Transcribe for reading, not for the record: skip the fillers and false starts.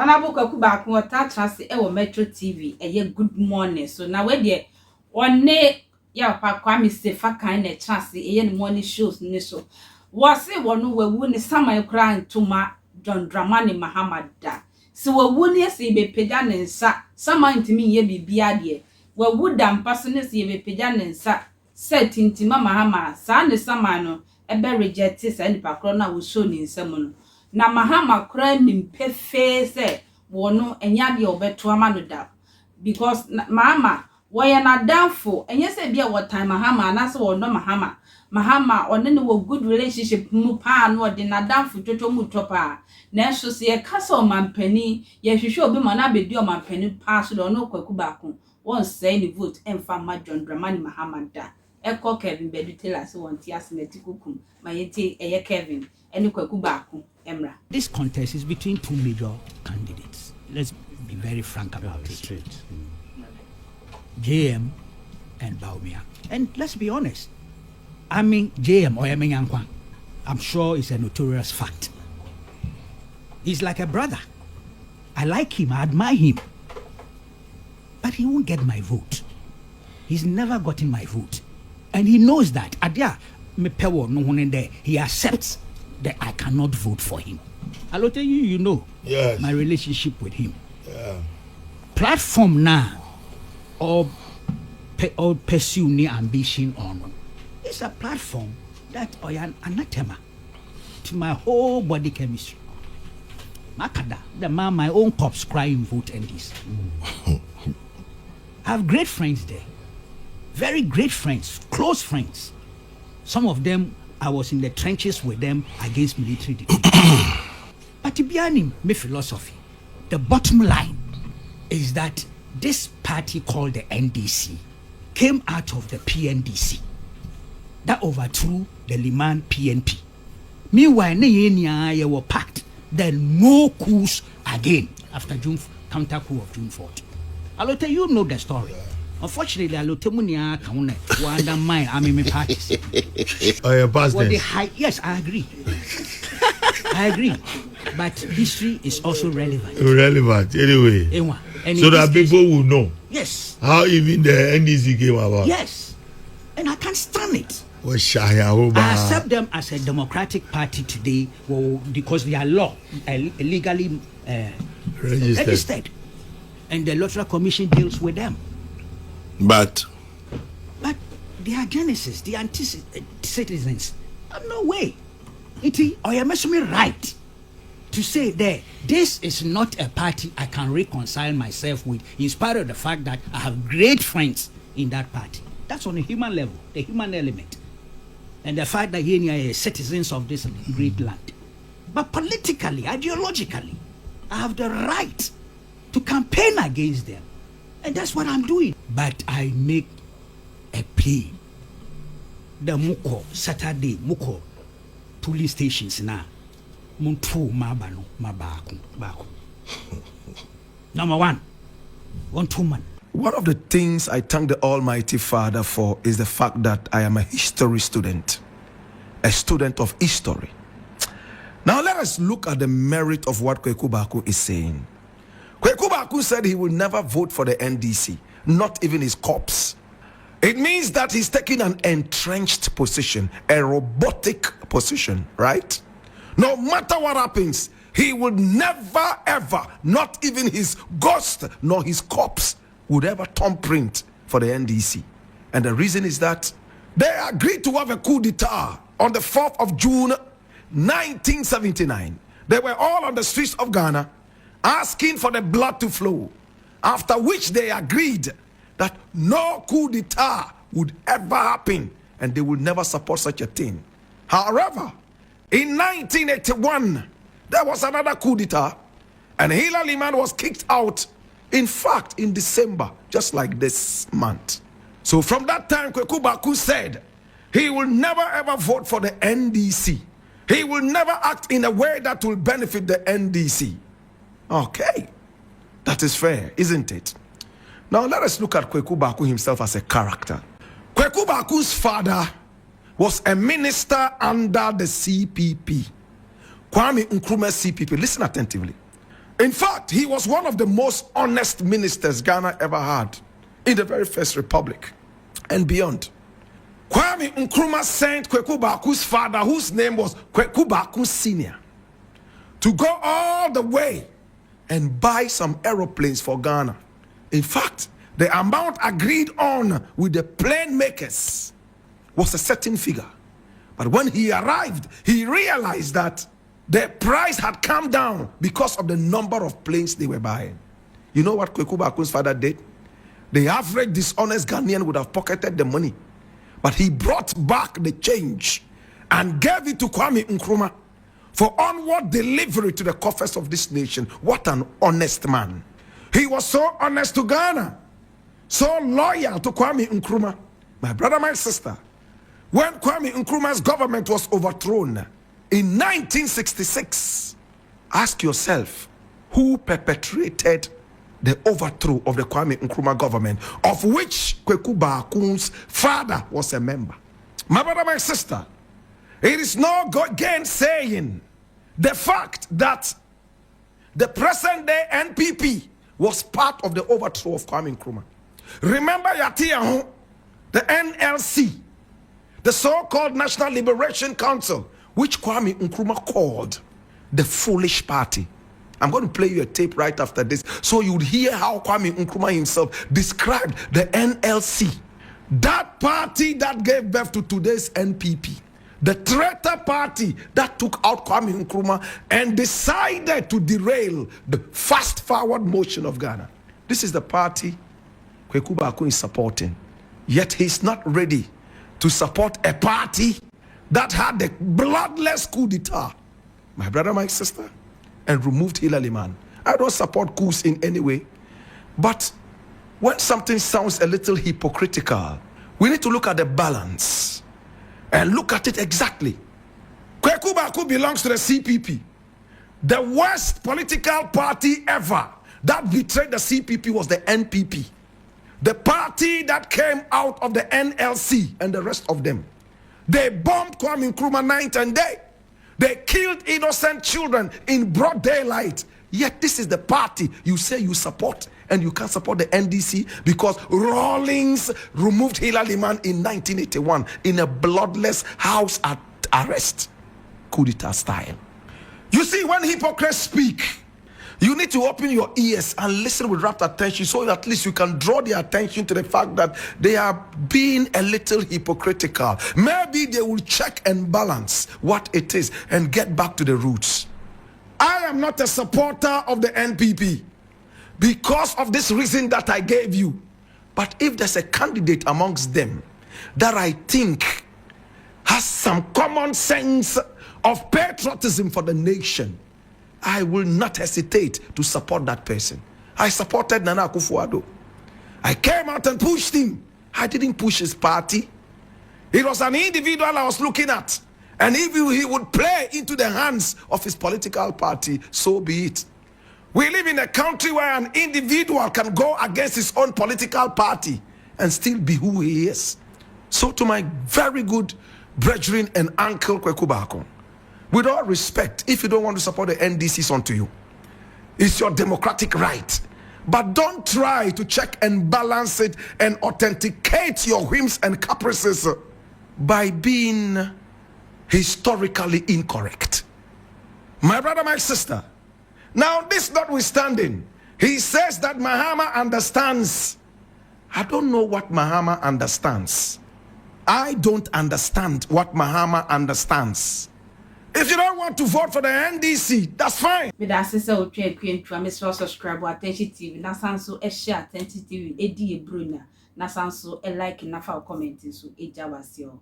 Honorable Kweku Baako trust Metro TV good morning. So now we there one ya pa Kwame Sefa kind of trust morning shows ni so. Was it one we won sama kra ntoma John Dramani Muhammad da. So we won yes be peda ne nsa sama ntimi ye bibia de. We would am persones ye be peda ne nsa set intima Mahama sa ne sama no ebe reject say nipa kro na wo show ni nsam no. Na Mahama kra nimpefe se wono enya de obeto ama no da because mama woye na danfo enye se bia what time Mahama na se wono Mahama one ne wo good relationship mu pa no de na danfo toto mu topa na so se ye kasa o mampani ye hwehwe obi ma na bedi o mampani pa so do no Kweku Baako won say ni vote emfa ma John Dramani Mahama da eko Kevin Bedu tell us won ti asemetikum ma yeti eye Kevin ene Kweku Baako emra. This contest is between two major candidates. Let's be very frank about it. Straight. JM and Baumia. And let's be honest. I mean JM or Yankwan. I'm sure it's a notorious fact. He's like a brother. I like him, I admire him. But he won't get my vote. He's never gotten my vote. And he knows that. Adia me pewo no one there. He accepts that I cannot vote for him. I'll tell you, you know, yes, my relationship with him. Yeah. Platform now, or pursue any ambition on, it's a platform that I am anathema to my whole body chemistry. Makada, the man, my own cops crying vote NDC. I have great friends there, very great friends, close friends. Some of them I was in the trenches with them against military dictatorship. But to be honest, my philosophy, the bottom line is that this party called the NDC came out of the PNDC that overthrew the Liman PNP. Meanwhile, they were packed. Then no coups again after counter coup of June 4th. I'll tell you know the story. Unfortunately, I don't undermine my parties. Oh, your past yes, I agree. I agree. But history is also relevant. Relevant, anyway. So that people will know. Yes. How even the NDC came about. Yes. And I can't stand it. I accept them as a democratic party today because they are legally registered. And the Electoral Commission deals with them. But their genesis, the citizens, no way. I am right to say that this is not a party I can reconcile myself with, in spite of the fact that I have great friends in that party. That's on a human level, the human element, and the fact that here are citizens of this great land. But politically, ideologically, I have the right to campaign against them. And that's what I'm doing. But I make a plea. The Muko, Saturday, Muko, police stations now. Muntu mabano, Baako. Number one, 2 man. One of the things I thank the Almighty Father for is the fact that I am a history student. A student of history. Now let us look at the merit of what Kweku Baako is saying. Kweku Baako said he will never vote for the NDC, not even his corpse. It means that he's taking an entrenched position, a robotic position, right? No matter what happens, he would never ever, not even his ghost nor his corpse, would ever thumbprint for the NDC. And the reason is that they agreed to have a coup d'etat on the 4th of June, 1979. They were all on the streets of Ghana, asking for the blood to flow, after which they agreed that no coup d'etat would ever happen and they would never support such a thing. However, in 1981, there was another coup d'etat and Hila Liman was kicked out, in fact, in December, just like this month. So from that time, Kweku Baako said he will never ever vote for the NDC. He will never act in a way that will benefit the NDC. Okay, that is fair, isn't it? Now let us look at Kweku Baako himself as a character. Kweku Baako's father was a minister under the CPP. Kwame Nkrumah's CPP. Listen attentively. In fact, he was one of the most honest ministers Ghana ever had in the very first republic and beyond. Kwame Nkrumah sent Kweku Baako's father, whose name was Kweku Baako Sr., to go all the way and buy some aeroplanes for Ghana. In fact, the amount agreed on with the plane makers was a certain figure. But when he arrived, he realized that the price had come down because of the number of planes they were buying. You know what Kweku Baako's father did? The average dishonest Ghanaian would have pocketed the money. But he brought back the change and gave it to Kwame Nkrumah for onward delivery to the coffers of this nation. What an honest man. He was so honest to Ghana, so loyal to Kwame Nkrumah. My brother, my sister, when Kwame Nkrumah's government was overthrown in 1966, ask yourself, who perpetrated the overthrow of the Kwame Nkrumah government, of which Kweku Baako's father was a member? My brother, my sister, it is no gainsaying the fact that the present day NPP was part of the overthrow of Kwame Nkrumah. Remember Yatiaho, the NLC, the so-called National Liberation Council, which Kwame Nkrumah called the foolish party. I'm going to play you a tape right after this so you would hear how Kwame Nkrumah himself described the NLC, that party that gave birth to today's NPP, the traitor party that took out Kwame Nkrumah and decided to derail the fast-forward motion of Ghana. This is the party Kweku Baako is supporting. Yet he's not ready to support a party that had the bloodless coup d'etat, my brother, my sister, and removed Hilary Man. I don't support coups in any way, but when something sounds a little hypocritical, we need to look at the balance and look at it exactly. Kweku Baako belongs to the CPP, the worst political party ever. That betrayed the CPP was the NPP, the party that came out of the NLC and the rest of them. They bombed Kwame Nkrumah night and day. They killed innocent children in broad daylight. Yet this is the party you say you support, and you can't support the NDC because Rawlings removed Hilary Man in 1981 in a bloodless house arrest, coup d'etat style. You see, when hypocrites speak, you need to open your ears and listen with rapt attention so at least you can draw their attention to the fact that they are being a little hypocritical. Maybe they will check and balance what it is and get back to the roots. I am not a supporter of the NPP because of this reason that I gave you. But if there's a candidate amongst them that I think has some common sense of patriotism for the nation, I will not hesitate to support that person. I supported Nana Akufo-Addo. I came out and pushed him. I didn't push his party. It was an individual I was looking at. And if he would play into the hands of his political party, so be it. We live in a country where an individual can go against his own political party and still be who he is. So to my very good brethren and uncle Kweku Baako, with all respect, if you don't want to support the NDC, it's on to you. It's your democratic right. But don't try to check and balance it and authenticate your whims and caprices by being historically incorrect. My brother, my sister, now this notwithstanding, he says that Mahama understands. I don't know what Mahama understands. I don't understand what Mahama understands. If you don't want to vote for the NDC, that's fine. With that sister, we try to make sure subscribe to Attention TV. Na sanso share Attention TV. Edi Bruna. Na sanso like na fa comment so eja wasio.